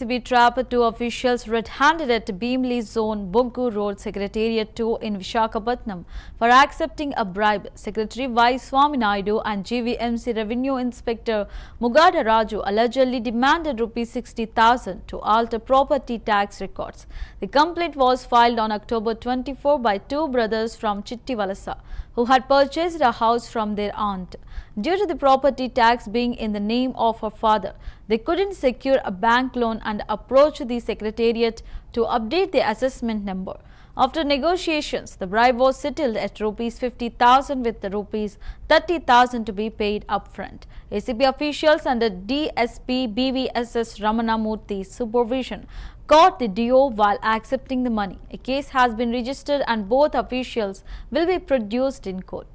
ACB trapped two officials red-handed at Beamley Zone, Boggu Road, Secretariat 2 in Visakhapatnam for accepting a bribe. Secretary Y. Swaminaidu and GVMC Revenue Inspector Mugada Raju allegedly demanded ₹60,000 to alter property tax records. The complaint was filed on October 24 by two brothers from Chittivalasa who had purchased a house from their aunt. Due to the property tax being in the name of her father, they couldn't secure a bank loan and approached the secretariat to update the assessment number. After negotiations, the bribe was settled at ₹50,000 with the ₹30,000 to be paid upfront. ACB officials under DSP BVSS Ramanamurthy's supervision caught the duo while accepting the money. A case has been registered and both officials will be produced in court.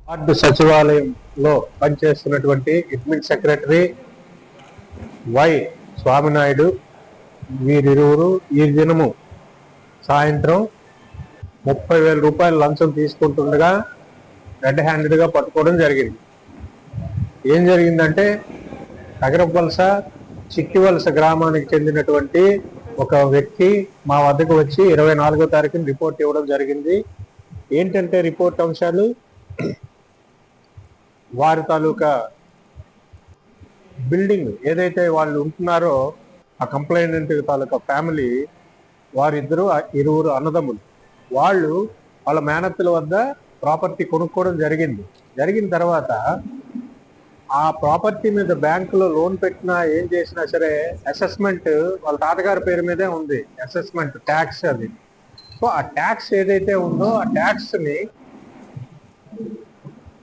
Ward సచివాలయంలో పనిచేస్తున్నటువంటి admin secretary why Swami Naidu వీరిరువురు ఈ దినము సాయంత్రం 30,000 రూపాయలు లంచం తీసుకుంటుండగా red హ్యాండెడ్గా పట్టుకోవడం జరిగింది. ఏం జరిగిందంటే నగరవలస చిట్టివలస గ్రామానికి చెందినటువంటి ఒక వ్యక్తి మా వద్దకు వచ్చి 24వ తారీఖున రిపోర్ట్ ఇవ్వడం జరిగింది. ఏంటంటే రిపోర్ట్ అంశాలు, వారి తాలూకా బిల్డింగ్ ఏదైతే వాళ్ళు ఉంటున్నారో ఆ కంప్లైంట్ తాలూకా ఫ్యామిలీ ఇరువురు అన్నదమ్ములు వాళ్ళ మేనత్తుల వద్ద ప్రాపర్టీ కొనుక్కోవడం జరిగిన తర్వాత ఆ ప్రాపర్టీ మీద బ్యాంకులో లోన్ పెట్టినా ఏం చేసినా సరే అసెస్మెంట్ వాళ్ళ తాతగారి పేరు మీదే ఉంది. అసెస్మెంట్ ట్యాక్స్ అది. సో ఆ ట్యాక్స్ ఏదైతే ఉందో ఆ ట్యాక్స్ ని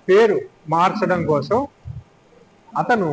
పేరు మార్చడం కోసం అతను